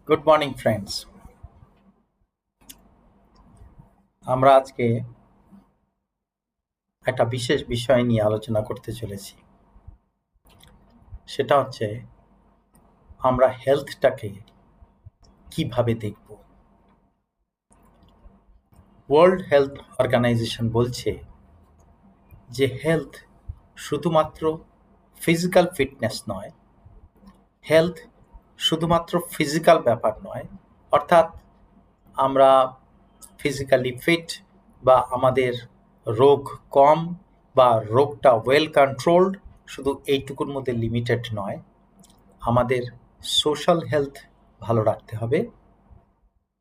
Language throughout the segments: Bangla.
Good morning friends. আমরা আজকে একটা বিশেষ বিষয় নিয়ে আলোচনা করতে চলেছি। সেটা হচ্ছে আমরা হেলথটাকে কিভাবে দেখব। ওয়ার্ল্ড হেলথ অর্গানাইজেশন বলছে যে হেলথ শুধুমাত্র ফিজিক্যাল ফিটনেস নয়, হেলথ শুধুমাত্র ফিজিক্যাল ব্যাপার নয়, অর্থাৎ আমরা ফিজিক্যালি ফিট বা আমাদের রোগ কম বা রোগটা ওয়েল কন্ট্রোলড, শুধু এইটুকুর মধ্যে লিমিটেড নয়। আমাদের সোশ্যাল হেলথ ভালো রাখতে হবে।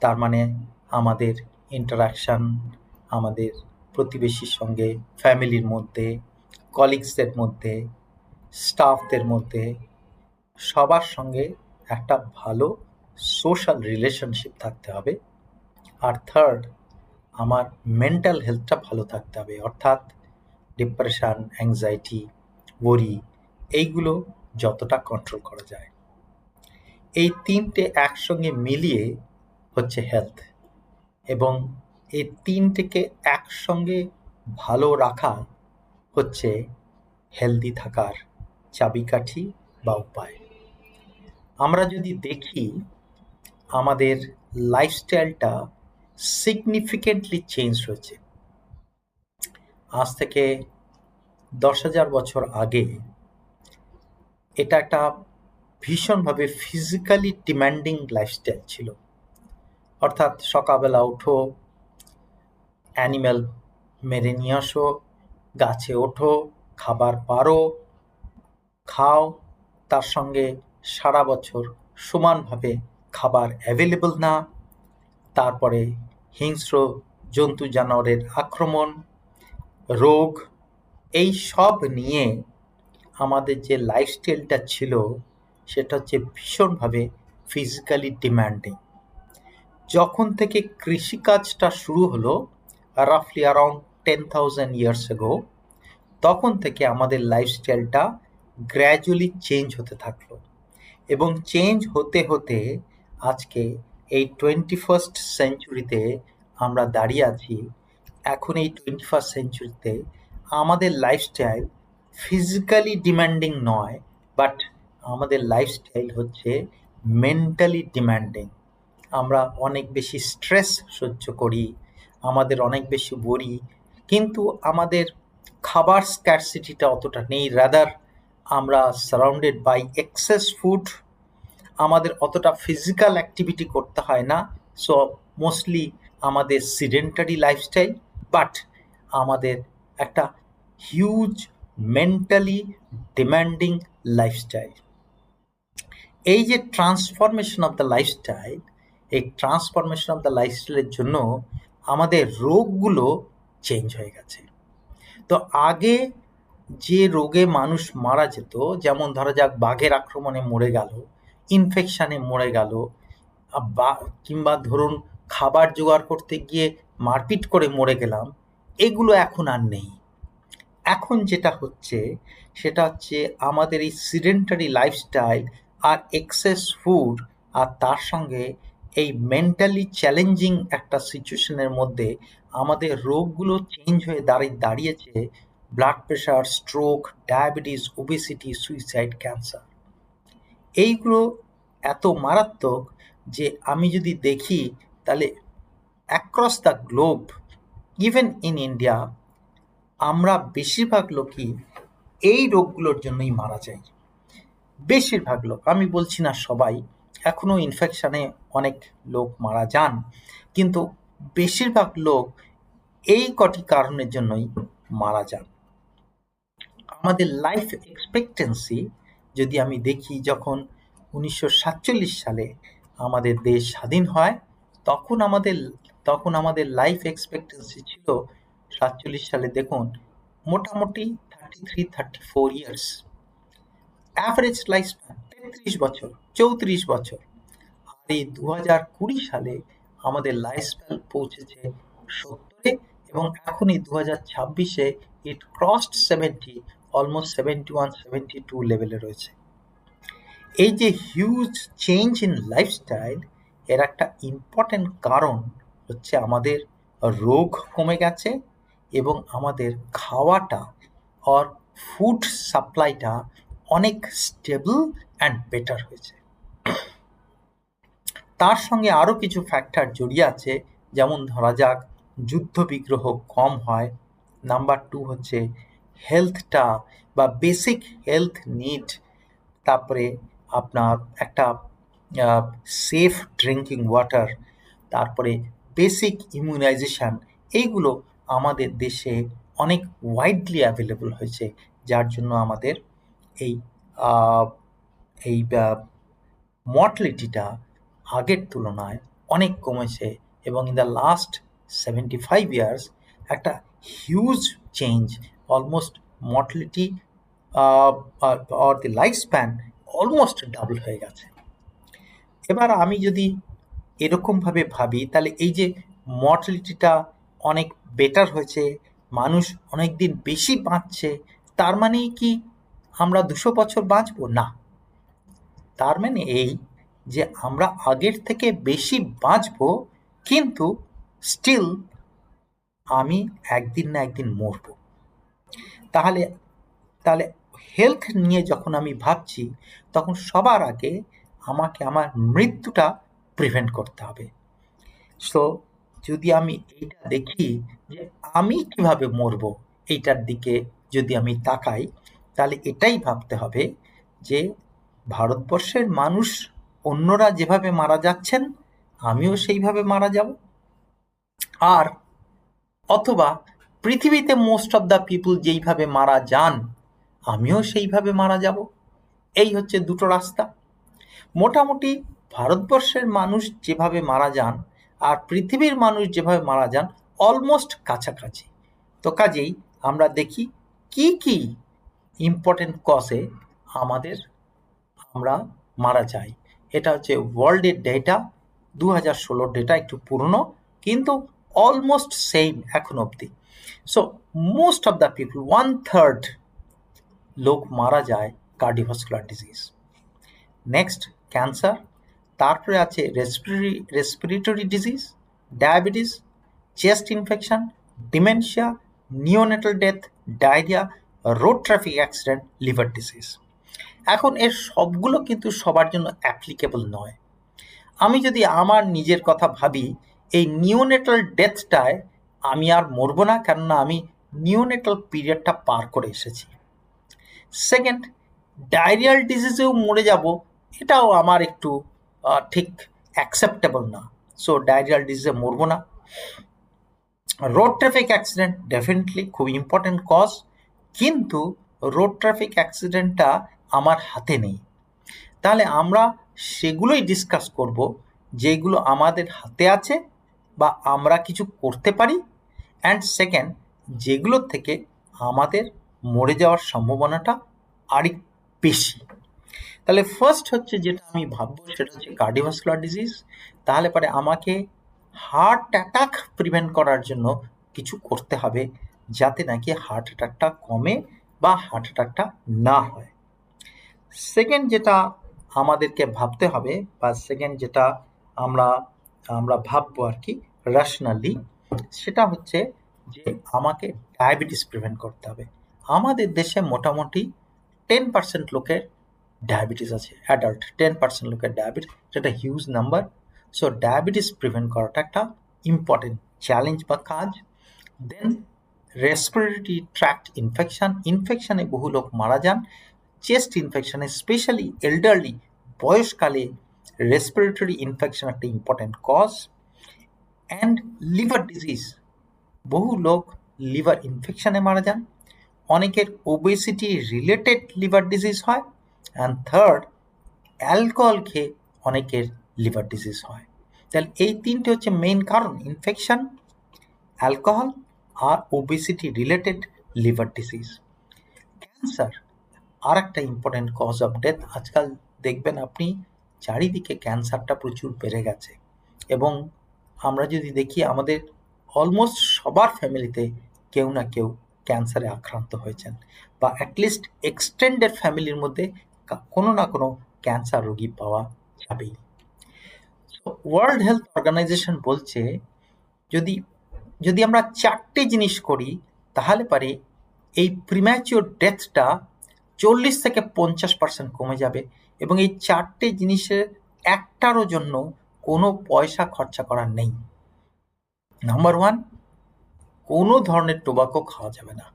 তার মানে আমাদের ইন্টারাকশান, আমাদের প্রতিবেশীর সঙ্গে, ফ্যামিলির মধ্যে, কলিগসদের মধ্যে, স্টাফদের মধ্যে, সবার সঙ্গে একটা ভালো সোশ্যাল রিলেশনশিপ থাকতে হবে। আর থার্ড, আমার মেন্টাল হেলথটা ভালো থাকতে হবে, অর্থাৎ ডিপ্রেশন, অ্যাংজাইটি, ওয়ারি এইগুলো যতটা কন্ট্রোল করা যায়। এই তিনটে একসঙ্গে মিলিয়ে হচ্ছে হেলথ, এবং এই তিনটেকে একসঙ্গে ভালো রাখা হচ্ছে হেলদি থাকার চাবিকাঠি বা উপায়। আমরা যদি দেখি আমাদের লাইফস্টাইলটা সিগনিফিকেন্টলি চেঞ্জ হয়েছে। আজ থেকে 10,000 বছর আগে এটা একটা ভীষণভাবে ফিজিক্যালি ডিম্যান্ডিং লাইফস্টাইল ছিল। অর্থাৎ সকালবেলা উঠো, অ্যানিম্যাল মেরে নিয়ে আসো, গাছে ওঠো, খাবার পারো, খাও, তার সঙ্গে সারা বছর সমানভাবে খাবার অ্যাভেলেবল না, তারপরে হিংস্র জন্তু জানোয়ারের আক্রমণ, রোগ, এই সব নিয়ে আমাদের যে লাইফস্টাইলটা ছিল সেটা হচ্ছে ভীষণভাবে ফিজিক্যালি ডিম্যান্ডিং। যখন থেকে কৃষিকাজটা শুরু হলো রাফলি অ্যারাউন্ড 10,000 ইয়ার্স এগো, তখন থেকে আমাদের লাইফস্টাইলটা গ্র্যাজুয়ালি চেঞ্জ হতে থাকলো, এবং চেঞ্জ হতে হতে আজকে এই 21st সেঞ্চুরিতে আমরা দাঁড়িয়ে আছি। এখন এই 21st সেঞ্চুরিতে আমাদের লাইফস্টাইল ফিজিক্যালি ডিম্যান্ডিং নয়, বাট আমাদের লাইফস্টাইল হচ্ছে মেন্টালি ডিম্যান্ডিং। আমরা অনেক বেশি স্ট্রেস সহ্য করি, আমাদের অনেক বেশি ওয়ারি, কিন্তু আমাদের খাবার স্ক্যারসিটিটা অতটা নেই। রাদার আমরা সারাউন্ডেড বাই এক্সেস ফুড, আমাদের অতটা ফিজিক্যাল অ্যাক্টিভিটি করতে হয় না। সো মোস্টলি আমাদের সিডেন্টারি লাইফস্টাইল, বাট আমাদের একটা হিউজ মেন্টালি ডিম্যান্ডিং লাইফস্টাইল। এই যে ট্রান্সফরমেশন অফ দ্য লাইফস্টাইল, এই ট্রান্সফরমেশন অফ দ্য লাইফস্টাইলের জন্য আমাদের রোগগুলো চেঞ্জ হয়ে গেছে। তো আগে যে রোগে মানুষ মারা যেত, যেমন ধরা যাক বাঘের আক্রমণে মরে গেল, ইনফেকশানে মরে গেল, বা কিংবা ধরুন খাবার জোগাড় করতে গিয়ে মারপিট করে মরে গেলাম, এগুলো এখন আর নেই। এখন যেটা হচ্ছে সেটা হচ্ছে আমাদের এই সিডেন্টারি লাইফস্টাইল আর এক্সেস ফুড, আর তার সঙ্গে এই মেন্টালি চ্যালেঞ্জিং একটা সিচুয়েশনের মধ্যে আমাদের রোগগুলো চেঞ্জ হয়ে দাঁড়িয়েছে blood pressure, stroke, diabetes, obesity, suicide, cancer. এইগুলো এত মারাত্মক যে আমি যদি দেখি তাহলে across the globe, even in India, আমরা বেশিরভাগ লোকই এই রোগগুলোর জন্যই মারা যাই। বেশিরভাগ লোক, আমি বলছি না সবাই, এখনো ইনফেকশনে অনেক লোক মারা যান, কিন্তু বেশিরভাগ লোক এই কটি কারণের জন্যই মারা যান। আমাদের লাইফ এক্সপেক্টেন্সি যদি আমি দেখি, যখন 1947 সালে আমাদের দেশ স্বাধীন হয়, তখন আমাদের লাইফ এক্সপেক্টেন্সি ছিল 47 সালে দেখুন মোটামুটি 33-34 ইয়ার্স। অ্যাভারেজ লাইফ স্প্যান 33 বছর, 34 বছর। আর এই 2020 সালে আমাদের লাইফ স্প্যান পৌঁছেছে 70-এ, এবং এখনই 2026-এ ইট ক্রসড 70, অলমোস্ট 71-72 লেভেলে রয়েছে। এই যে হিউজ চেঞ্জ ইন লাইফস্টাইল, এর একটা ইম্পর্টেন্ট কারণ হচ্ছে আমাদের রোগ কমে গেছে এবং আমাদের খাওয়াটা আর ফুড সাপ্লাইটা অনেক স্টেবল অ্যান্ড বেটার হয়েছে। তার সঙ্গে আরও কিছু ফ্যাক্টর জড়িয়ে আছে, যেমন ধরা যাক যুদ্ধ বিগ্রহ কম হয়। নাম্বার 2 হচ্ছে হেলথটা বা বেসিক হেলথ নিড, তারপরে আপনার একটা সেফ ড্রিঙ্কিং ওয়াটার, তারপরে বেসিক ইমিউনাইজেশন, এইগুলো আমাদের দেশে অনেক ওয়াইডলি অ্যাভেলেবল হয়েছে, যার জন্য আমাদের এই এই মর্টালিটিটা আগের তুলনায় অনেক কমেছে এবং ইন দ্য লাস্ট 75 ইয়ার্স একটা huge change, almost mortality or the life span almost double হয়ে গেছে। এবার আমি যদি এরকমভাবে ভাবি, তাহলে এই যে মর্টালিটিটা অনেক বেটার হয়েছে, মানুষ অনেক দিন বেশি বাঁচছে, তার মানে কি আমরা 200 বছর বাঁচবো? না, তার মানে এই যে আমরা আগের থেকে বেশি বাঁচবো, কিন্তু স্টিল আমি একদিন না একদিন মরব। তাহলে তাহলে হেলথ নিয়ে যখন আমি ভাবছি, তখন সবার আগে আমাকে আমার মৃত্যুটা প্রিভেন্ট করতে হবে। সো যদি আমি এইটা দেখি যে আমি কিভাবে মরব, এইটার দিকে যদি আমি তাকাই, তাহলে এটাই ভাবতে হবে যে ভারতবর্ষের মানুষ অন্যরা যেভাবে মারা যাচ্ছেন আমিও সেইভাবে মারা যাব, আর অথবা পৃথিবীতে মোস্ট অফ দ্য পিপল যেইভাবে মারা যান আমিও সেইভাবে মারা যাব। এই হচ্ছে দুটো রাস্তা। মোটামুটি ভারতবর্ষের মানুষ যেভাবে মারা যান আর পৃথিবীর মানুষ যেভাবে মারা যান অলমোস্ট কাছাকাছি। তো কাজেই আমরা দেখি কি কি ইম্পর্টেন্ট কজে আমরা মারা যাই। এটা হচ্ছে ওয়ার্ল্ডের ডেটা, 2016 ডেটা, একটু পুরনো, কিন্তু অলমোস্ট সেম এখন অবধি। So most of the people, 1/3 লোক মারা যায় কার্ডিওভাস্কুলার ডিজিজ। নেক্সট ক্যান্সার, তারপরে আছে respiratory disease, diabetes, chest infection, dementia, neonatal death, diarrhoea, road traffic accident, liver disease. এখন এর সবগুলো কিন্তু সবার জন্য অ্যাপ্লিকেবল নয়। আমি যদি আমার নিজের কথা ভাবি, এই নিওনেটাল ডেথটায় আমি আর মরব না, কেননা আমি নিওনেটাল পিরিয়ডটা পার করে এসেছি। সেকেন্ড, ডায়রিয়াল ডিজিজেও মরে যাব, এটাও আমার একটু ঠিক অ্যাকসেপ্টেবল না। সো ডায়রিয়াল ডিজিজে মরব না। রোড ট্রাফিক অ্যাক্সিডেন্ট ডেফিনেটলি খুব ইম্পর্টেন্ট কজ, কিন্তু রোড ট্রাফিক অ্যাক্সিডেন্টটা আমার হাতে নেই। তাহলে আমরা সেগুলোই ডিসকাস করব যেগুলো আমাদের হাতে আছে বা আমরা কিছু করতে পারি, অ্যান্ড সেকেন্ড, যেগুলোর থেকে আমাদের মরে যাওয়ার সম্ভাবনাটা আরই বেশি। তাহলে ফার্স্ট হচ্ছে যেটা আমি ভাববো সেটা হচ্ছে কার্ডিওভাস্কুলার ডিজিজ। তাহলে পরে আমাকে হার্ট অ্যাটাক প্রিভেন্ট করার জন্য কিছু করতে হবে, যাতে নাকি হার্ট অ্যাটাকটা কমে বা হার্ট অ্যাটাকটা না হয়। সেকেন্ড যেটা আমাদেরকে ভাবতে হবে, বা সেকেন্ড যেটা আমরা ভাববো আর কি রেশনালি, সেটা হচ্ছে যে আমাকে ডায়াবেটিস প্রিভেন্ট করতে হবে। আমাদের দেশে মোটামুটি 10% লোকের ডায়াবেটিস আছে, অ্যাডাল্ট 10% লোকের ডায়াবেটিস, যেটা huge number. So diabetes prevent করাটা একটা ইম্পর্টেন্ট চ্যালেঞ্জ বা কাজ। দেন রেসপিরেটরি ট্র্যাক্ট ইনফেকশনে বহু লোক মারা যান। চেস্ট ইনফেকশনে, স্পেশালি এল্ডারলি, বয়সকালে রেসপিরেটরি ইনফেকশন একটা important cause. And liver disease, বহু লোক লিভার ইনফেকশনে মারা যান। অনেকের ওবেসিটি রিলেটেড লিভার ডিজিজ হয়। অ্যান্ড থার্ড, অ্যালকোহল খেয়ে অনেকের লিভার ডিজিজ হয়। তাহলে এই তিনটে হচ্ছে মেইন কারণ, ইনফেকশন, অ্যালকোহল আর obesity related liver disease. Cancer আর একটা ইম্পর্টেন্ট কজ অফ ডেথ। আজকাল দেখবেন আপনি চারিদিকে ক্যান্সারটা প্রচুর বেড়ে গেছে, এবং আমরা যদি দেখি আমাদের অলমোস্ট সবার ফ্যামিলিতে কেউ না কেউ ক্যান্সারে আক্রান্ত হয়েছেন, বা অ্যাটলিস্ট এক্সটেন্ডেড ফ্যামিলির মধ্যে কোনো না কোনো ক্যান্সার রোগী পাওয়া যাবেই। ওয়ার্ল্ড হেলথ অর্গানাইজেশন বলছে যদি যদি আমরা 4টে জিনিস করি তাহলে পারে এই প্রিম্যাচিওর ডেথটা 40 থেকে 50% কমে যাবে, এবং এই 4টে জিনিসের একটারও জন্য কোনো পয়সা খরচা করার নেই। নাম্বার 1, কোনো ধরনের টোবাকো খাওয়া যাবে না।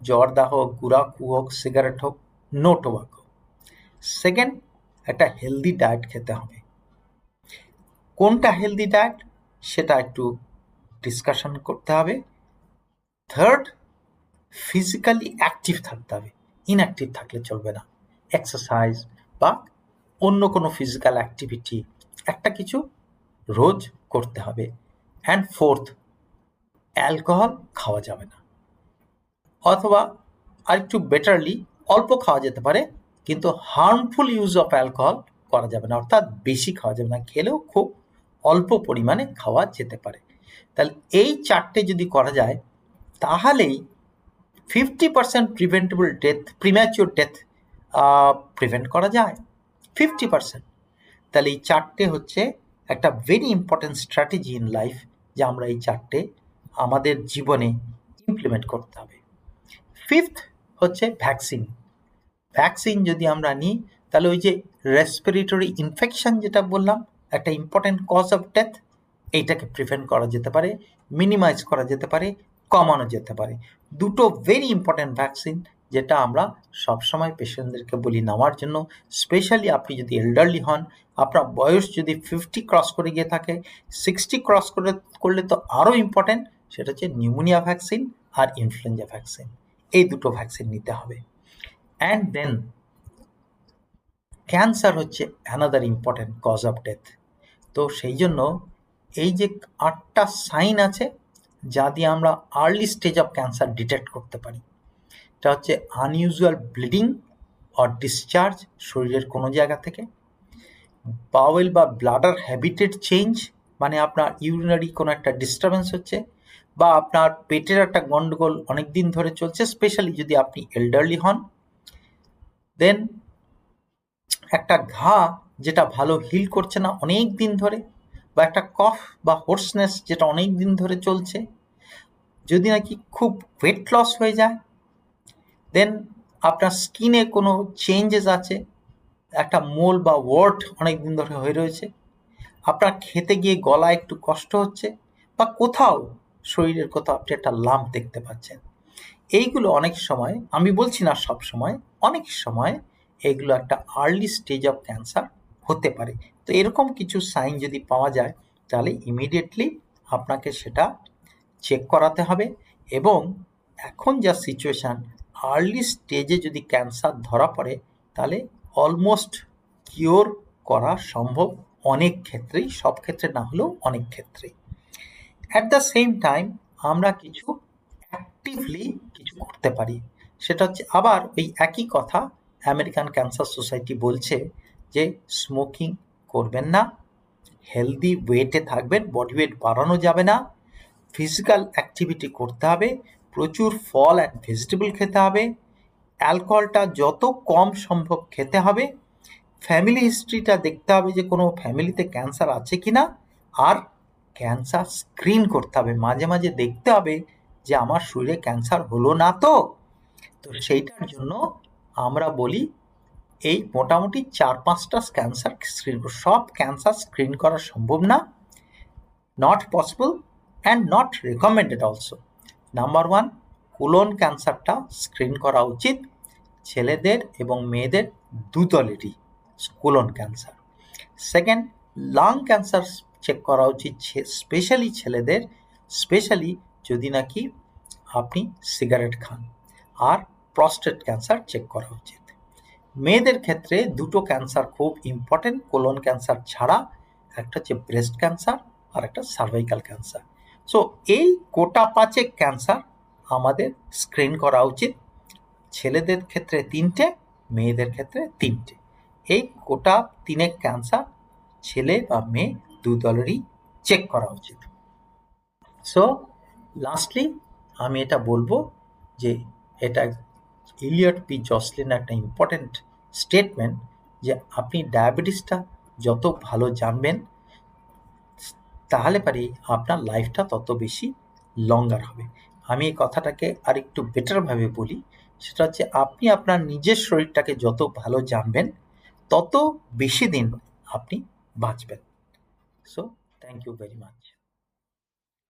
জর্দা হোক, গুড়াকু হোক, সিগারেট হোক, নো টোবাকো। সেকেন্ড, একটা হেলদি ডায়েট খেতে হবে। কোনটা হেলদি ডায়েট সেটা একটু ডিসকাশন করতে হবে। থার্ড, ফিজিক্যালি অ্যাক্টিভ থাকতে হবে, ইনঅ্যাক্টিভ থাকলে চলবে না। এক্সারসাইজ বা অন্য কোনো ফিজিক্যাল অ্যাক্টিভিটি একটা কিছু রোজ করতে হবে। অ্যান্ড ফোর্থ, অ্যালকোহল খাওয়া যাবে না, অথবা আরেকটু বেটারলি অল্প খাওয়া যেতে পারে, কিন্তু হার্মফুল ইউজ অফ অ্যালকোহল করা যাবে না, অর্থাৎ বেশি খাওয়া যাবে না, খেলেও খুব অল্প পরিমাণে খাওয়া যেতে পারে। তাহলে এই 4টে যদি করা যায় তাহলেই 50% preventable death, premature death prevent করা যায় 50%। তাহলে এই 4টে হচ্ছে একটা very important strategy in life, যে আমরা এই 4টে আমাদের জীবনে ইমপ্লিমেন্ট করতে হবে। ফিফথ হচ্ছে ভ্যাকসিন। ভ্যাকসিন যদি আমরা নিই তাহলে ওই যে রেসপিরেটরি ইনফেকশন যেটা বললাম একটা ইম্পর্টেন্ট কজ অফ ডেথ, এইটাকে প্রিভেন্ট করা যেতে পারে, মিনিমাইজ করা যেতে পারে, কমানো যেতে পারে। দুটো ভেরি ইম্পর্টেন্ট ভ্যাকসিন যেটা আমরা সবসময় পেশেন্টদেরকে বলি নেওয়ার জন্য। স্পেশালি আপনি যদি এল্ডারলি হন, আপনার বয়স যদি 50 ক্রস করে গিয়ে থাকে, 60 ক্রস করলে তো আরও ইম্পর্টেন্ট, সেটা হচ্ছে নিউমোনিয়া ভ্যাকসিন আর ইনফ্লুয়েঞ্জা ভ্যাকসিন। এই দুটো ভ্যাকসিন নিতে হবে। অ্যান্ড দেন ক্যান্সার হচ্ছে another important cause of death. তো সেই জন্য এই যে 8টা সাইন আছে যা দিয়ে আমরা early stage of cancer detect করতে পারি, এটা হচ্ছে আনইউজুয়াল ব্লিডিং অর ডিসচার্জ শরীরের কোনো জায়গা থেকে, বাওয়েল বা ব্লাডার হ্যাবিটেড চেঞ্জ, মানে আপনার ইউরিনারি কোনো একটা ডিস্টারবেন্স হচ্ছে, বা আপনার পেটের একটা গন্ডগোল অনেক দিন ধরে চলছে, স্পেশালি যদি আপনি এল্ডারলি হন। দেন একটা ঘা যেটা ভালো হিল করছে না অনেক দিন ধরে, বা একটা কফ বা হোর্সনেস যেটা অনেক দিন ধরে চলছে, যদি নাকি খুব ওয়েট লস হয়ে যায়। দেন আপনার স্কিনে কোনো চেঞ্জেস আছে, একটা মোল বা ওয়ার্ট অনেক দিন ধরে হয়ে রয়েছে, আপনার খেতে গিয়ে গলা একটু কষ্ট হচ্ছে, বা কোথাও শরীরের কোথাও আপনি একটা লাম্প দেখতে পাচ্ছেন। এইগুলো অনেক সময়, আমি বলছি না সব সময়, অনেক সময় এগুলো একটা আর্লি স্টেজ অফ ক্যান্সার হতে পারে। তো এরকম কিছু সাইন যদি পাওয়া যায় তাহলে ইমিডিয়েটলি আপনাকে সেটা চেক করাতে হবে। এবং এখন যা সিচুয়েশান, আর্লি স্টেজে যদি ক্যান্সার ধরা পড়ে তাহলে অলমোস্ট কিওর করা সম্ভব অনেক ক্ষেত্রেই, সব ক্ষেত্রে না হলেও অনেক ক্ষেত্রেই। অ্যাট দ্য সেম টাইম আমরা কিছু অ্যাক্টিভলি কিছু করতে পারি, সেটা হচ্ছে আবার ওই একই কথা। আমেরিকান ক্যান্সার সোসাইটি বলছে যে স্মোকিং করবেন না, হেলদি ওয়েটে থাকবেন, বডি ওয়েট বাড়ানো যাবে না, ফিজিক্যাল অ্যাক্টিভিটি করতে হবে, প্রচুর ফল অ্যান্ড ভেজিটেবল খেতে হবে, অ্যালকোহলটা যত কম সম্ভব খেতে হবে, ফ্যামিলি হিস্ট্রিটা দেখতে হবে যে কোনো ফ্যামিলিতে ক্যান্সার আছে কি না, আর ক্যান্সার স্ক্রিন করতে হবে, মাঝে মাঝে দেখতে হবে যে আমার শরীরে ক্যান্সার হলো না তো। তো সেইটার জন্য আমরা বলি এই মোটামুটি 4-5টা ক্যান্সার স্ক্রিন, সব ক্যান্সার স্ক্রিন করা সম্ভব না, not possible and not recommended also. Number 1, colon ক্যান্সারটা স্ক্রিন করা উচিত ছেলেদের এবং মেয়েদের দুদলেরই, colon cancer. Second, lung cancer check করা উচিত স্পেশালি ছেলেদের, স্পেশালি যদি নাকি আপনি সিগারেট খান। আর প্রস্টেট ক্যান্সার চেক করা উচিত। মেয়েদের ক্ষেত্রে দুটো ক্যান্সার খুব ইম্পর্টেন্ট কোলন ক্যান্সার ছাড়া, একটা হচ্ছে ব্রেস্ট ক্যান্সার আর একটা সার্ভাইকাল ক্যান্সার। সো এই গোটা 5 ক্যান্সার আমাদের স্ক্রিন করা উচিত, ছেলেদের ক্ষেত্রে 3টে, মেয়েদের ক্ষেত্রে 3টে। এই গোটা 3 ক্যান্সার ছেলে বা মেয়ে দু দলেরই চেক করা উচিত। সো লাস্টলি আমি এটা বলবো যে এটা ইলিয়ট পি জসলিন একটা ইম্পর্টেন্ট স্টেটমেন্ট, যে আপনি ডায়াবেটিসটা যত ভালো জানবেন তাহলে পারে আপনার লাইফটা তত বেশি লঙ্গার হবে। আমি এই কথাটাকে আর একটু বেটারভাবে বলি, সেটা হচ্ছে আপনি আপনার নিজের শরীরটাকে যত ভালো জানবেন তত বেশি দিন আপনি বাঁচবেন। So thank you very much.